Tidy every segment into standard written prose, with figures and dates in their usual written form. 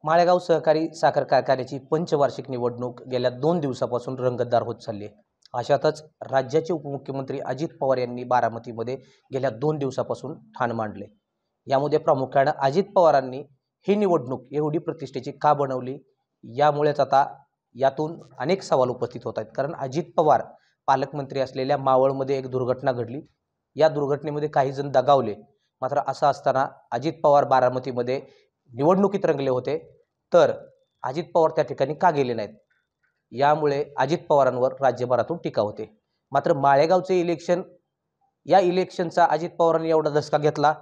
माळेगाव सहकारी साखर कारखान्याची पंचवार्षिक निवडणूक गेल्या 2 दिवसापासून रंगतदार होत चालली आहे. अशातच राज्याचे उपमुख्यमंत्री अजित पवार यांनी बारामतीमध्ये गेल्या 2 दिवसापासून ठाण मांडले. यामध्ये प्रामुख्याने अजित पवारांनी ही निवडणूक एवढी प्रतिष्ठेची का बनवली, यामुळेच आता यातून अनेक सवाल उपस्थित होत आहेत. कारण अजित पवार पालकमंत्री असलेल्या मावळमध्ये एक दुर्घटना घडली. या दुर्घटनेमध्ये काही जण दगावले. मात्र असं असताना अजित पवार बारामतीमध्ये निवडणुकीत रंगले होते, तर अजित पवार त्या ठिकाणी का गेले नाहीत? यामुळे अजित पवारांवर राज्यभरातून टीका होते. मात्र माळेगावचे इलेक्शन, या इलेक्शनचा अजित पवारांनी एवढा धसका घेतला.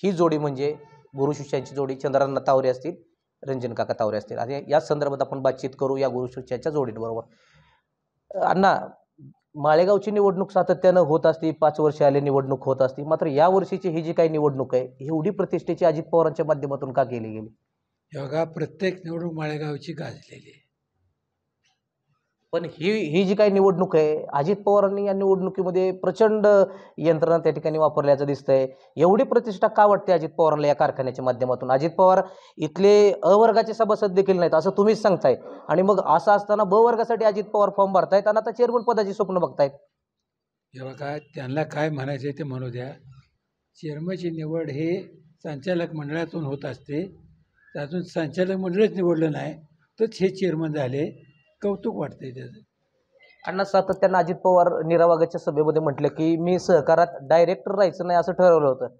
ही जोडी म्हणजे गुरु शिष्यांची जोडी, चंद्रनाथ तावरे असतील, रंजन काका तावरे असतील. आणि या संदर्भात आपण बातचीत करू या गुरु शिष्यांच्या जोडीबरोबर. अण्णा, माळेगावची निवडणूक सातत्यानं होत असते, 5 वर्ष आले निवडणूक होत असते. मात्र या वर्षीची ही जी काही निवडणूक आहे, एवढी प्रतिष्ठेची अजित पवारांच्या माध्यमातून का केली गेली? बघा, प्रत्येक निवडणूक माळेगावची गाजलेली आहे. पण ही जी काही निवडणूक आहे, अजित पवारांनी या निवडणुकीमध्ये प्रचंड यंत्रणा त्या ठिकाणी वापरल्याचं दिसतंय. एवढी प्रतिष्ठा का वाटते अजित पवारांना या कारखान्याच्या माध्यमातून? अजित पवार इथले अ वर्गाचे सभासद देखील नाहीत असं तुम्हीच सांगताय. आणि मग असं असताना ब वर्गासाठी अजित पवार फॉर्म भरतायत आणि आता चेअरमन पदाची स्वप्न बघतायत. हे बघा, त्यांना काय म्हणायचं ते म्हणू द्या. चेअरमनची निवड हे संचालक मंडळातून होत असते. अजून संचालक मंडळच निवडलं नाही तर हे चेअरमन झाले, कौतुक वाटतंय त्याचं. अण्णा, सातत्यानं अजित पवार निरावागाच्या सभेमध्ये म्हटलं की मी सहकारात डायरेक्टर राहायचं नाही असं ठरवलं होतं,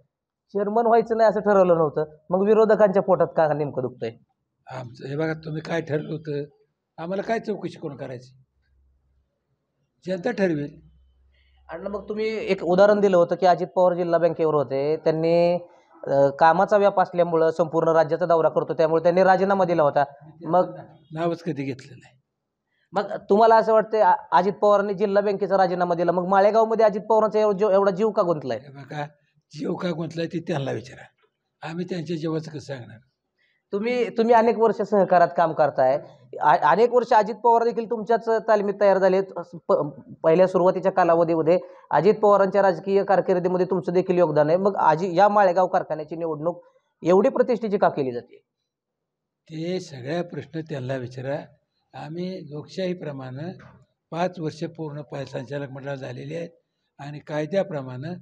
चेअरमन व्हायचं नाही असं ठरवलं नव्हतं. मग विरोधकांच्या पोटात का नेमकं दुखतंय? आमचं हे बघा, तुम्ही काय ठरलं होतं? आम्हाला काय चौकशी करून करायची? जनता ठरवेल. आणि मग तुम्ही एक उदाहरण दिलं होतं की अजित पवार जिल्हा बँकेवर होते, त्यांनी कामाचा व्याप असल्यामुळं संपूर्ण राज्याचा दौरा करतो त्यामुळे त्यांनी राजीनामा दिला होता. मग नावच कधी घेतलं नाही. मग तुम्हाला असं वाटतंय अजित पवारांनी जिल्हा बँकेचा राजीनामा दिला, मग माळेगावमध्ये अजित पवारांचा एवढा जीव का गुंतलाय? हे बघा, जीव का गुंतलाय ते त्यांना विचारा. आम्ही त्यांच्या जीवाचं कसं सांगणार? तुम्ही अनेक वर्ष सहकारात काम करताय. अनेक वर्ष अजित पवार देखील तुमच्याच तालमीत तयार झाले. पहिल्या सुरुवातीच्या कालावधीमध्ये अजित पवारांच्या राजकीय कारकिर्दीमध्ये तुमचं देखील योगदान आहे. मग या माळेगाव कारखान्याची निवडणूक एवढी प्रतिष्ठेची का केली जाते? ते सगळ्या प्रश्न त्यांना विचारा. आम्ही लोकशाहीप्रमाणे 5 वर्ष पूर्ण संचालक मंडळ झालेले आहेत आणि कायद्याप्रमाणे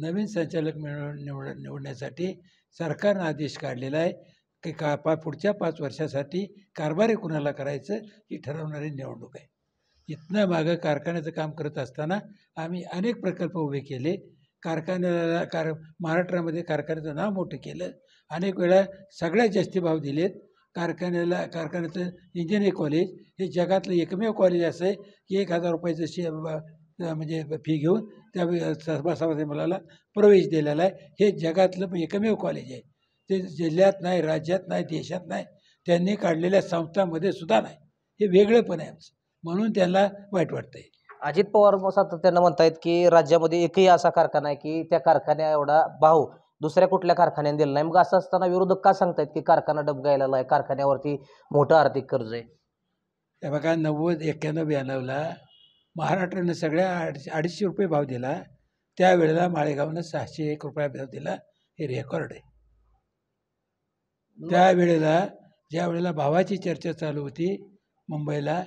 नवीन संचालक निवडण्यासाठी सरकारनं आदेश काढलेला आहे की पुढच्या 5 वर्षासाठी कारभारी कुणाला करायचं ही ठरवणारी निवडणूक आहे. इथनं मागं कारखान्याचं काम करत असताना आम्ही अनेक प्रकल्प उभे केले. कारखान्याला महाराष्ट्रामध्ये कारखान्याचं नाव मोठं केलं. अनेक वेळा सगळ्यात जास्ती भाव दिलेत. कारखान्याचं इंजिनिअरिंग कॉलेज हे जगातलं एकमेव कॉलेज असं आहे की 1,000 रुपयाचं म्हणजे फी घेऊन त्या सभासद मुलाला प्रवेश दिलेला आहे. हे जगातलं एकमेव कॉलेज आहे. ते जिल्ह्यात नाही, राज्यात नाही, देशात नाही, त्यांनी काढलेल्या संस्थांमध्ये सुद्धा नाही. हे वेगळं पण आहे आमचं, म्हणून त्यांना वाईट वाटतंय. अजित पवार सातत्यानं म्हणतायत की राज्यामध्ये एकही असा कारखाना आहे की त्या कारखान्या एवढा भाव दुसऱ्या कुठल्या कारखान्याने दिला नाही. मग असं असताना विरोधक का सांगतायत की कारखाना डबघाईला आहे, कारखान्यावरती मोठं आर्थिक कर्ज आहे? त्या बघा, 90, 91, 92ला महाराष्ट्रानं सगळ्या 250 रुपये भाव दिला. त्यावेळेला माळेगावनं 601 रुपया भाव दिला. हे रेकॉर्ड आहे. त्यावेळेला ज्या वेळेला भावाची चर्चा चालू होती मुंबईला,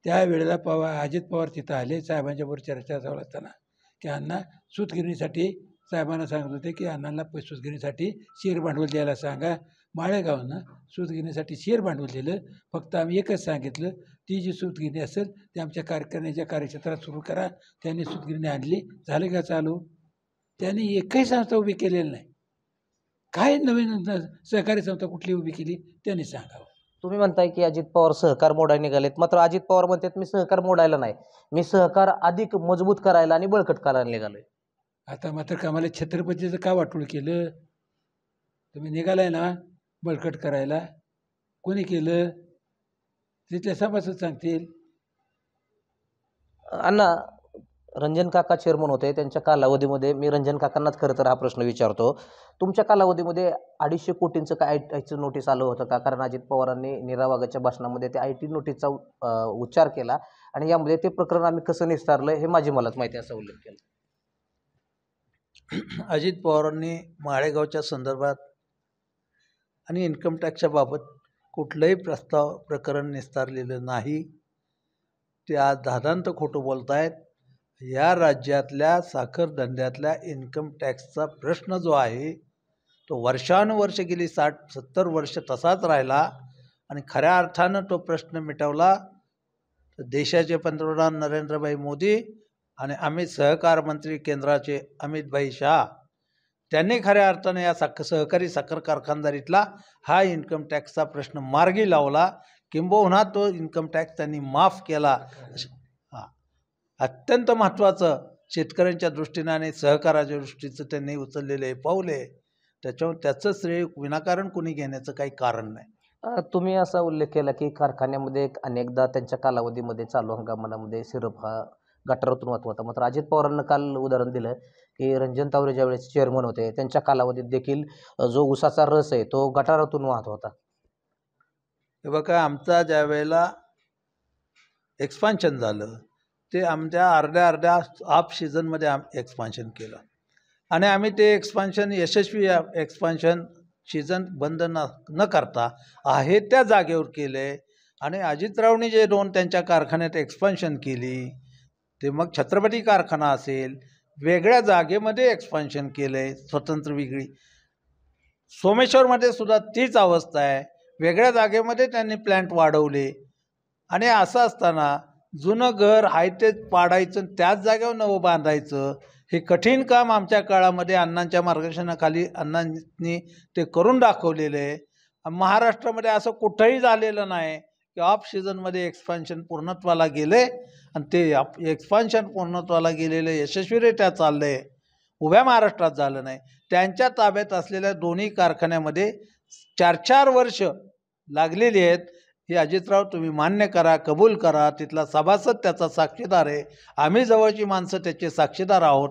त्यावेळेला अजित पवार तिथं आले. साहेबांच्याबरोबर चर्चा चालू असताना की अण्णा सूतगिरणीसाठी साहेबांना सांगत होते की अण्णांना सूतगिरणीसाठी शेअर भांडवल द्यायला सांगा. माळेगावनं सूतगिरणीसाठी शेअर भांडवल दिलं. फक्त आम्ही एकच सांगितलं, ती जी सूतगिरणी असेल ती आमच्या कारखान्याच्या कार्यक्षेत्रात सुरू करा. त्यांनी सूतगिरणी आणली. झालं का चालू? त्यांनी एकही संस्था उभी केलेली नाही. काय नवीन सहकारी संस्था कुठली उभी केली त्यांनी सांगावं. तुम्ही म्हणताय की अजित पवार सहकार मोडायला निघालेत, मात्र अजित पवार म्हणतात मी सहकार मोडायला नाही, मी सहकार अधिक मजबूत करायला आणि बळकट करायला निघालोय. आता मात्र कामाला छत्रपतीचं का वाटोळ केलं? तुम्ही निघालाय ना बळकट करायला, कोणी केलं? तिथल्या सभासद सांगतील. अण्णा, रंजन काका चेअरमन होते, त्यांच्या कालावधीमध्ये मी रंजन काकांनाच खरं तर हा प्रश्न विचारतो. तुमच्या कालावधीमध्ये 250 कोटींचं काय आयटीचं नोटीस आलं होतं का? कारण अजित पवारांनी निरावागाच्या भाषणामध्ये त्या IT नोटीसचा उच्चार केला आणि यामध्ये ते प्रकरण आम्ही कसं निस्तारलं हे मलाच माहिती असा उल्लेख केला. अजित पवारांनी माळेगावच्या संदर्भात आणि इन्कम टॅक्सच्या बाबत कुठलंही प्रकरण निस्तारलेलं नाही. ते आज धादांत खोटं बोलत आहेत. या राज्यातल्या साखर धंद्यातल्या इन्कम टॅक्सचा प्रश्न जो आहे तो वर्षानुवर्ष गेली 60-70 वर्ष तसाच राहिला आणि खऱ्या अर्थानं तो प्रश्न मिटवला तर देशाचे पंतप्रधान नरेंद्रभाई मोदी आणि अमित सहकार मंत्री केंद्राचे अमितभाई शाह त्यांनी खऱ्या अर्थानं या सहकारी साखर कारखानदारीतला हा इन्कम टॅक्सचा प्रश्न मार्गी लावला. किंबहुना तो इन्कम टॅक्स त्यांनी माफ केला. अत्यंत महत्त्वाचं शेतकऱ्यांच्या दृष्टीनं आणि सहकाराच्या दृष्टीचं त्यांनी उचललेले पाऊल आहे. त्याच्यावर त्याचं श्रेय विनाकारण कोणी घेण्याचं काही कारण नाही. तुम्ही असा उल्लेख केला की कारखान्यामध्ये अनेकदा त्यांच्या कालावधीमध्ये चालू हंगामामध्ये सिरप हा गटारातून वाहत होता. मात्र अजित पवारांना काल उदाहरण दिलं की रंजन तावरे ज्यावेळेस चेअरमन होते त्यांच्या कालावधीत देखील जो ऊसाचा रस आहे तो गटारातून वाहत होता. हे बघा, आमचा ज्या वेळेला एक्सपान्शन झालं ते आमच्या अर्ध्या हाफ सीझनमध्ये एक्सपान्शन केलं आणि आम्ही ते एक्सपान्शन यशस्वी एक्सपान्शन सीझन बंद न करता आहे त्या जागेवर केले. आणि अजितरावनी जे त्यांच्या कारखान्यात एक्सपान्शन केली ते मग छत्रपती कारखाना असेल वेगळ्या जागेमध्ये एक्सपान्शन केले, स्वतंत्र वेगळी. सोमेश्वरमध्ये सुद्धा तीच अवस्था आहे, वेगळ्या जागेमध्ये त्यांनी प्लॅन्ट वाढवले. आणि असं असताना जुनं घर आहे ते पाडायचं त्याच जागेवर नवं बांधायचं हे कठीण काम आमच्या काळामध्ये अण्णांच्या मार्गदर्शनाखाली अण्णांनी ते करून दाखवलेलं आहे. महाराष्ट्रामध्ये असं कुठंही झालेलं नाही की ऑफ सीझनमध्ये एक्सपान्शन पूर्णत्वाला गेले आणि ते एक्सपान्शन पूर्णत्वाला गेलेलं यशस्वीरित्या चाललं आहे. उभ्या महाराष्ट्रात झालं नाही. त्यांच्या ताब्यात असलेल्या दोन्ही कारखान्यामध्ये 4-4 वर्ष लागलेली आहेत. हे अजितराव तुम्ही मान्य करा, कबूल करा. तिथला सभासद त्याचा साक्षीदार आहे, आम्ही जवळची माणसं त्याचे साक्षीदार आहोत.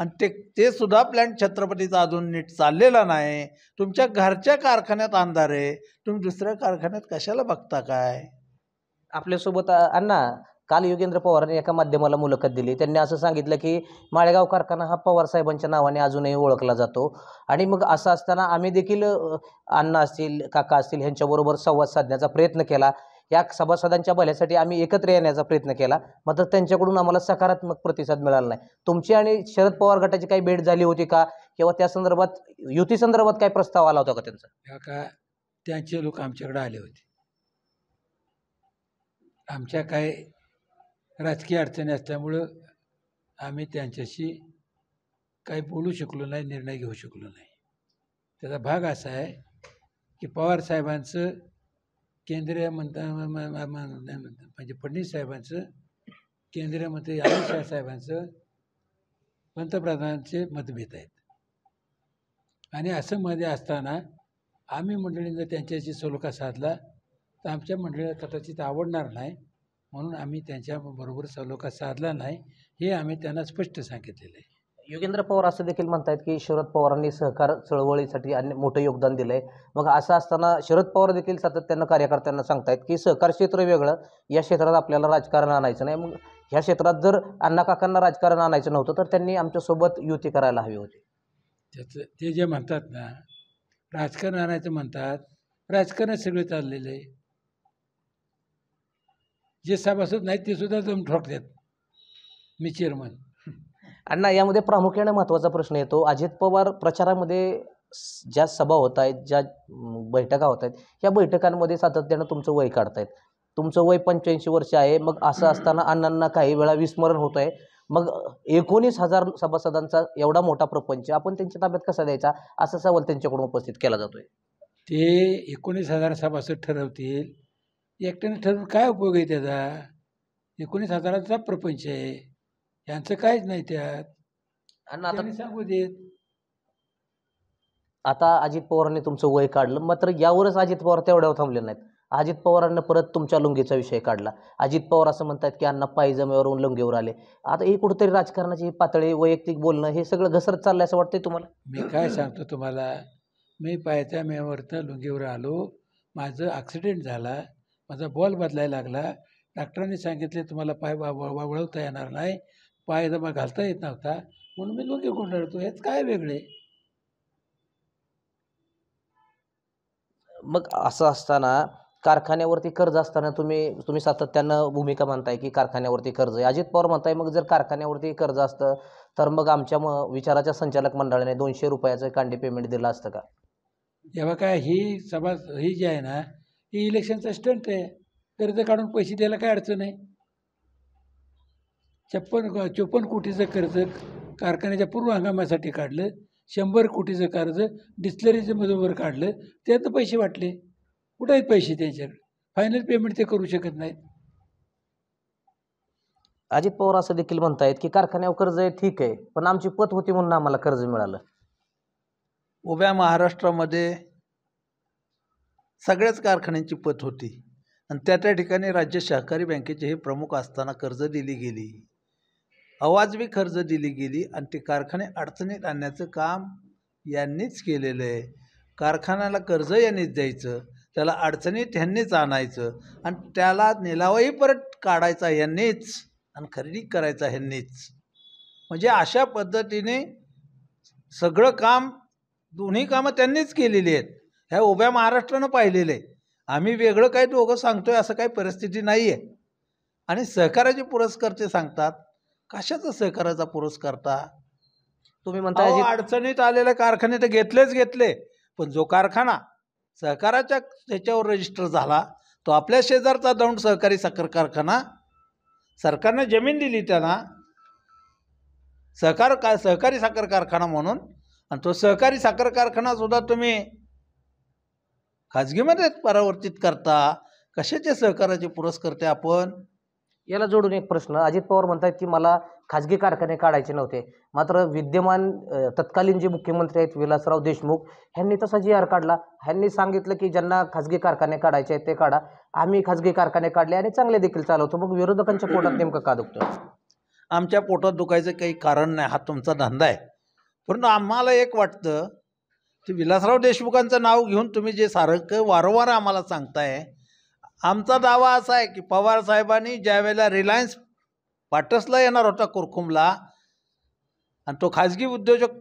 आणि ते सुद्धा प्लॅन्ट छत्रपतीचा अजून नीट चाललेला नाही. तुमच्या घरच्या कारखान्यात अंधार आहे, तुम्ही दुसऱ्या कारखान्यात कशाला बघता काय? आपल्यासोबत अण्णा काल योगेंद्र पवारांनी एका माध्यमाला मुलाखत दिली. त्यांनी असं सांगितलं की माळेगाव कारखाना हा पवार साहेबांच्या नावाने अजूनही ओळखला जातो. आणि मग असं असताना आम्ही देखील अण्णा असतील, काका असतील ह्यांच्याबरोबर संवाद साधण्याचा प्रयत्न केला. या सभासदांच्या भल्यासाठी आम्ही एकत्र येण्याचा प्रयत्न केला, मात्र त्यांच्याकडून आम्हाला सकारात्मक प्रतिसाद मिळाला नाही. तुमची आणि शरद पवार गटाची काही भेट झाली होती का, किंवा त्या संदर्भात युती संदर्भात काय प्रस्ताव आला होता का त्यांचा? का त्यांचे लोक आमच्याकडे आले होते. आमच्या काय राजकीय अडचणी असल्यामुळं आम्ही त्यांच्याशी काही बोलू शकलो नाही, निर्णय घेऊ शकलो नाही. त्याचा भाग असा आहे की पवारसाहेबांचं केंद्रीय म्हणजे फडणवीस साहेबांचं, केंद्रीय मंत्री अमित शाह साहेबांचं, पंतप्रधानांचे मतभेद आहेत. आणि असं मध्ये असताना आम्ही मंडळीनं त्यांच्याशी सलोखा साधला तर आमच्या मंडळीला कदाचित आवडणार नाही, म्हणून आम्ही त्यांच्याबरोबर सलोखा साधला नाही, हे आम्ही त्यांना स्पष्ट सांगितलेलं आहे. योगेंद्र पवार असं देखील म्हणतात की शरद पवारांनी सहकार चळवळीसाठी मोठं योगदान दिलंय. मग असं असताना शरद पवार देखील सातत्यानं कार्यकर्त्यांना सांगतायत की सहकार क्षेत्र वेगळं, या क्षेत्रात आपल्याला राजकारण आणायचं नाही. मग ह्या क्षेत्रात जर अण्णा काकांना राजकारण आणायचं नव्हतं तर त्यांनी आमच्यासोबत युती करायला हवी होती. त्याचं ते जे म्हणतात ना, राजकारण आणायचं म्हणतात, राजकारण सगळं चाललेलं आहे. जे सभासद नाहीत ते सुद्धा जम ठोकतात, मी चेअरमन. अण्णा, यामध्ये प्रामुख्याने महत्त्वाचा प्रश्न येतो. अजित पवार प्रचारामध्ये ज्या सभा होत आहेत, ज्या बैठका होत आहेत, या बैठकांमध्ये सातत्यानं तुमचं वय काढतायत. तुमचं वय 85 वर्ष आहे. मग असं असताना अण्णांना काही वेळा विस्मरण होत आहे. मग 19,000 सभासदांचा एवढा मोठा प्रपंच आपण त्यांच्या ताब्यात कसा द्यायचा, असा सवाल त्यांच्याकडून उपस्थित केला जातोय. ते 19,000 सभासद ठरवतील, एकट्याने ठरवून काय उपयोग आहे त्याचा? 19,000चा प्रपंच आहे, यांचं काहीच नाही त्यात. अण्णा, आता सांगू देत. आता अजित पवारांनी तुमचं वय काढलं, मात्र यावरच अजित पवार तेवढ्यावर थांबले नाहीत. अजित पवारांना परत तुमच्या लुंगीचा विषय काढला. अजित पवार असं म्हणतात की अण्णा पायजम्यावरून लुंगीवर आले. आता ही कुठेतरी राजकारणाची पातळी, वैयक्तिक बोलणं, हे सगळं घसरत चाललंय असं वाटतंय तुम्हाला? मी काय सांगतो तुम्हाला, मी पायजम्यावरनं लुंगीवर आलो, माझं ॲक्सिडेंट झाला, माझा बॉल बदलायला लागला, डॉक्टरांनी सांगितले तुम्हाला पाय वळवता येणार नाही, पायजमा घालता येत नव्हता, म्हणून मी लुंगी गुंडाळतो. हेच काय वेगळे? मग असं असताना कारखान्यावरती कर्ज असताना तुम्ही सातत्यानं भूमिका म्हणताय की कारखान्यावरती कर्ज आहे. अजित पवार म्हणताय मग जर कारखान्यावरती कर्ज असतं तर मग आमच्या विचाराच्या संचालक मंडळाने 200 रुपयाचं कांडे पेमेंट दिलं असतं का? जेव्हा काय ही सभा ही जी आहे ना ही इलेक्शनचा स्टंट आहे. कर्ज काढून पैसे द्यायला काय अडचण आहे. 54 कोटीचं कर्ज कारखान्याच्या पूर्व हंगामासाठी काढलं. 100 कोटीचं कर्ज डिस्लरीच्या मधून काढलं. त्यातनं पैसे वाटले. कुठं आहेत पैसे त्यांच्याकडे? फायनल पेमेंट ते करू शकत नाहीत. अजित पवार असं देखील म्हणतायत की कारखान्यावर कर्ज आहे ठीक आहे, पण आमची पत होती म्हणून आम्हाला कर्ज मिळालं. उभ्या महाराष्ट्रामध्ये सगळ्याच कारखान्यांची पत होती आणि त्या ठिकाणी राज्य सहकारी बँकेचे हे प्रमुख असताना कर्ज दिली गेली, अवाजवी कर्ज दिली गेली आणि ते कारखाने अडचणीत आणण्याचं काम यांनीच केलेलं आहे. कारखान्याला कर्ज यांनीच द्यायचं, त्याला अडचणीत ह्यांनीच आणायचं आणि त्याला निलावही परत काढायचा ह्यांनीच आणि खरेदी करायचा ह्यांनीच. म्हणजे अशा पद्धतीने सगळं काम, दोन्ही कामं त्यांनीच केलेली आहेत. ह्या उभ्या महाराष्ट्रानं पाहिलेलं आहे. आम्ही वेगळं काही दोघं सांगतोय असं काही परिस्थिती नाही आहे. आणि सहकाराचे पुरस्कार ते सांगतात. कशाचा सहकाराचा पुरस्कारता? तुम्ही म्हणताय अडचणीत आलेले कारखाने तर घेतले, पण जो कारखाना सहकाराच्या ह्याच्यावर रजिस्टर झाला तो आपल्या शेजारचा दौंड सहकारी साखर कारखाना, सरकारने जमीन दिली त्यांना सहकारी साखर कारखाना म्हणून, आणि तो सहकारी साखर कारखाना सुद्धा तुम्ही खाजगीमध्ये परावर्तित करता. कशाचे सहकाराचे पुरस्कर्ते आपण? याला जोडून एक प्रश्न. अजित पवार म्हणतात की मला खाजगी कारखाने काढायचे नव्हते, मात्र विद्यमान तत्कालीन जे मुख्यमंत्री आहेत विलासराव देशमुख ह्यांनी तसा जी आर काढला. ह्यांनी सांगितलं की ज्यांना खाजगी कारखाने काढायचे आहेत ते काढा. आम्ही खाजगी कारखाने काढले आणि चांगले देखील चालवतो. मग विरोधकांच्या पोटात नेमकं का दुखतं? आमच्या पोटात दुखायचं काही कारण नाही, हा तुमचा धंदा आहे. परंतु आम्हाला एक वाटतं की विलासराव देशमुखांचं नाव घेऊन तुम्ही जे सारखं वारंवार आम्हाला सांगताय, आमचा दावा असा आहे की पवार साहेबांनी ज्यावेळेला रिलायन्स पाटसला येणार होता कुरकुमला आणि तो खाजगी उद्योजक,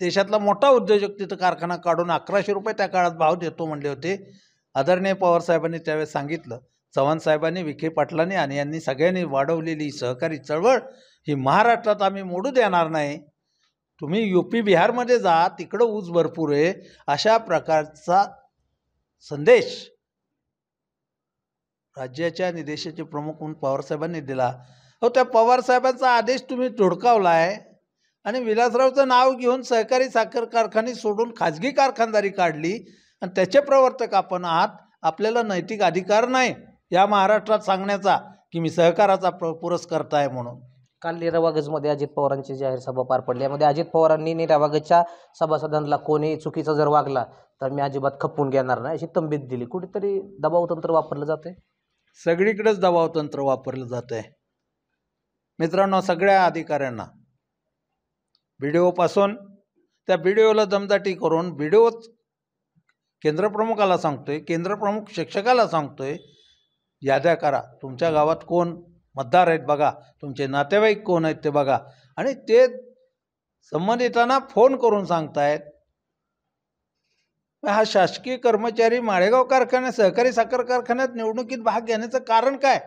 देशातला मोठा उद्योजक तिथं कारखाना काढून 1100 रुपये त्या काळात भाव देतो म्हणले होते. आदरणीय पवार साहेबांनी त्यावेळेस सांगितलं. चव्हाण साहेबांनी, विखे पाटलांनी आणि यांनी सगळ्यांनी वाढवलेली सहकारी चळवळ ही महाराष्ट्रात आम्ही मोडू देणार नाही. तुम्ही UP बिहारमध्ये जा, तिकडं ऊस भरपूर आहे, अशा प्रकारचा संदेश राज्याच्या आणि देशाचे प्रमुख म्हणून पवारसाहेबांनी दिला. त्या पवारसाहेबांचा आदेश तुम्ही धुडकावला आहे आणि विलासरावचं नाव घेऊन सहकारी साखर कारखाने सोडून खाजगी कारखानदारी काढली आणि त्याचे प्रवर्तक आपण आहात. आपल्याला नैतिक अधिकार नाही या महाराष्ट्रात सांगण्याचा की मी सहकाराचा पुरस्कर्ता आहे म्हणून. काल निरावागजमध्ये अजित पवारांची जाहीर सभा पार पडली. यामध्ये अजित पवारांनी निरावागजच्या सभासदांना कोणी चुकीचा जर वागला तर मी अजिबात खपवून घेणार नाही अशी तंबीत दिली. कुठेतरी दबाव तंत्र वापरलं जाते. सगळीकडेच दबाव तंत्र वापरलं जात आहे. मित्रांनो, सगळ्या अधिकाऱ्यांना BDOपासून त्या BDOला दमदाटी करून BDOच केंद्रप्रमुखाला सांगतोय, केंद्रप्रमुख शिक्षकाला सांगतोय, याद्या करा. तुमच्या गावात कोण मतदार आहेत बघा, तुमचे नातेवाईक कोण आहेत ते बघा. आणि ते संबंधितांना फोन करून सांगतायत. हा शासकीय कर्मचारी माळेगाव कारखान्यात, सहकारी साखर कारखान्यात निवडणुकीत भाग घेण्याचं कारण काय?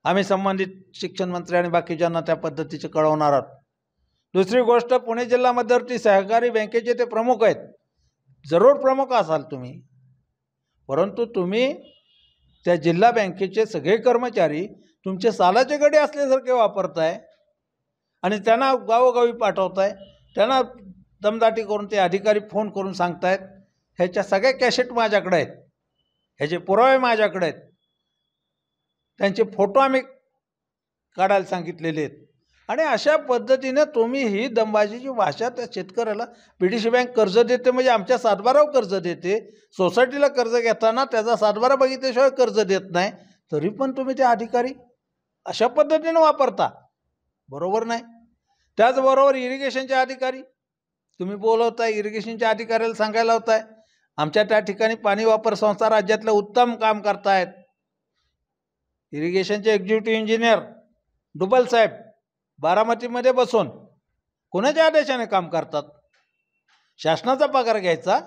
आम्ही संबंधित शिक्षण मंत्री आणि बाकीच्यांना त्या पद्धतीचे कळवणार आहोत. दुसरी गोष्ट, पुणे जिल्हा मध्यवर्ती सहकारी बँकेचे ते प्रमुख आहेत. जरूर प्रमुख असाल तुम्ही, परंतु तुम्ही त्या जिल्हा बँकेचे सगळे कर्मचारी तुमचे सालाचे गडे असल्यासारखे वापरताय आणि त्यांना गावोगावी पाठवताय. त्यांना दमदाटी करून ते अधिकारी फोन करून सांगतायत. ह्याच्या सगळ्या कॅसेट माझ्याकडे आहेत, ह्याचे पुरावे माझ्याकडे आहेत, त्यांचे फोटो आम्ही काढायला सांगितलेले आहेत. आणि अशा पद्धतीने तुम्ही ही दमबाजीची भाषा त्या शेतकऱ्याला, BDC बँक कर्ज देते म्हणजे आमच्या सातबारावर कर्ज देते, सोसायटीला कर्ज घेताना त्याचा सातबारा बघितल्याशिवाय कर्ज देत नाही, तरी पण तुम्ही ते अधिकारी अशा पद्धतीने वापरता. बरोबर नाही. त्याचबरोबर इरिगेशनचे अधिकारी तुम्ही बोलवताय, इरिगेशनच्या अधिकाऱ्याला सांगायला होताय आमच्या त्या ठिकाणी पाणी वापर संस्था राज्यातलं उत्तम काम करतायत. इरिगेशनचे एक्झिक्युटिव्ह इंजिनियर डुबल साहेब बारामतीमध्ये बसून कोणाच्या आदेशाने काम करतात? शासनाचा पगार घ्यायचा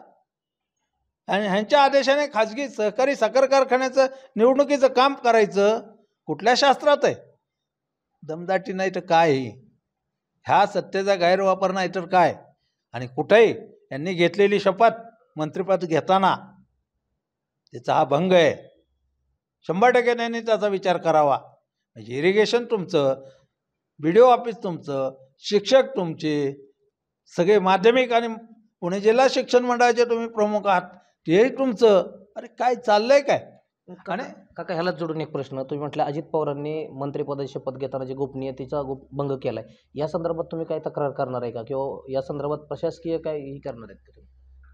आणि ह्यांच्या आदेशाने खाजगी सहकारी साखर कारखान्याचं निवडणुकीचं काम करायचं कुठल्या शास्त्रात आहे? दमदाटी नाही तर काय ही? ह्या सत्तेचा गैरवापर नाही तर काय? आणि कुठेही यांनी घेतलेली शपथ मंत्रिपद घेताना त्याचा हा भंग आहे. 100% त्यांनी त्याचा विचार करावा. म्हणजे इरिगेशन तुमचं, BDO ऑफिस तुमचं, शिक्षक तुमचे, सगळे माध्यमिक आणि पुणे जिल्हा शिक्षण मंडळाचे तुम्ही प्रमुख आहात तेही तुमचं. अरे काय चाललंय काय? आणि काका ह्यालाच जोडून एक प्रश्न, तुम्ही म्हटलं अजित पवारांनी मंत्रिपदाची शपथ घेताना जे गोपनीयतेचा भंग केलाय, या संदर्भात तुम्ही काय तक्रार करणार आहे का, किंवा या संदर्भात प्रशासकीय काय ही करणार आहेत का तुम्ही?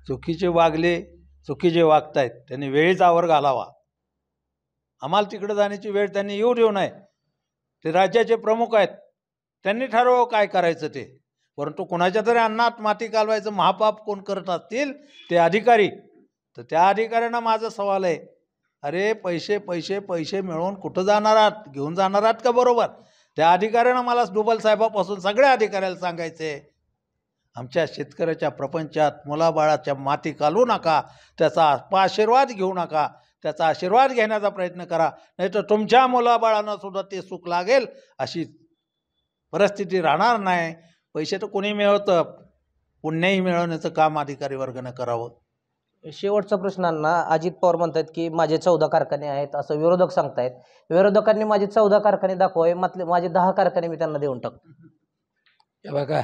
चुकीचे वागले, चुकीचे वागतायत, त्यांनी वेळीच आवर घालावा. आम्हाला तिकडे जाण्याची वेळ त्यांनी येऊ देऊ नये. ते राज्याचे प्रमुख आहेत, त्यांनी ठरवावं काय करायचं ते. परंतु कोणाच्या तरी अन्नात माती कालवायचं महापाप कोण करत असतील ते अधिकारी, तर त्या अधिकाऱ्यांना माझा सवाल आहे, अरे पैसे पैसे पैसे मिळवून कुठं जाणार आहात? घेऊन जाणार आहात का बरोबर? त्या अधिकाऱ्यांना मला डुबल साहेबापासून सगळ्या अधिकाऱ्याला सांगायचे, आमच्या शेतकऱ्याच्या प्रपंचात मुलाबाळाच्या माती कालवू नका, त्याचा आशीर्वाद घेऊ नका, त्याचा आशीर्वाद घेण्याचा प्रयत्न करा, नाही तर तुमच्या मुलाबाळांना सुद्धा ते सुख लागेल अशी परिस्थिती राहणार नाही. पैसे तर कोणी मिळवतं, पुण्यही मिळवण्याचं काम अधिकारी वर्गाने करावं. शेवटचा प्रश्न अण्णा, अजित पवार म्हणतात की माझे 14 कारखाने आहेत असं विरोधक सांगतायत. विरोधकांनी माझे 14 कारखाने दाखवावे, माझे 10 कारखाने मी त्यांना देऊन टाकतो. हे बघा,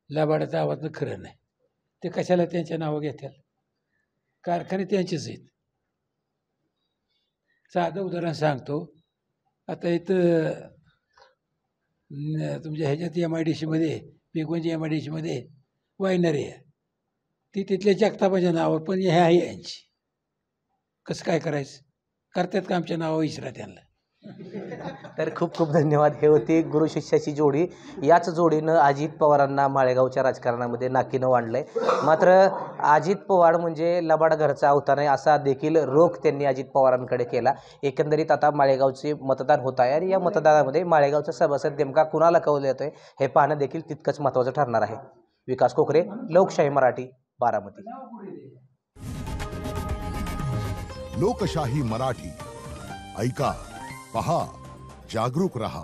लबाडाचं आवाज खरं नाही. ते कशाला त्यांच्या नावं घेतील? कारखाने त्यांचेच आहेत. साधं उदाहरण सांगतो. आता इथं तुमच्या ह्याच्यात MIDC मध्ये, पेगोंच्या MIDC मध्ये वायनरी आहे, ती तिथल्या जगतापाच्या नावावर, पण ह्या आहे यांची. कसं काय करायचं? करतात का आमच्या नावावर? विचारा त्यांना. तर खूप खूप धन्यवाद. हे होती गुरु शिष्याची जोडी. याच जोडीनं अजित पवारांना माळेगावच्या राजकारणामध्ये नाकीनं वाढलंय. मात्र अजित पवार म्हणजे लबाड घरचा अवतार आहे असा देखील रोख त्यांनी अजित पवारांकडे केला. एकंदरीत आता माळेगावचे मतदान होत आहे आणि या मतदानामध्ये माळेगावचा सभासद नेमका कुणाला कौल येतोय हे पाहणं देखील तितकंच महत्त्वाचं ठरणार आहे. विकास कोकरे, लोकशाही मराठी, बारामती. लोकशाही मराठी ऐका, पहा, जागरूक रहा.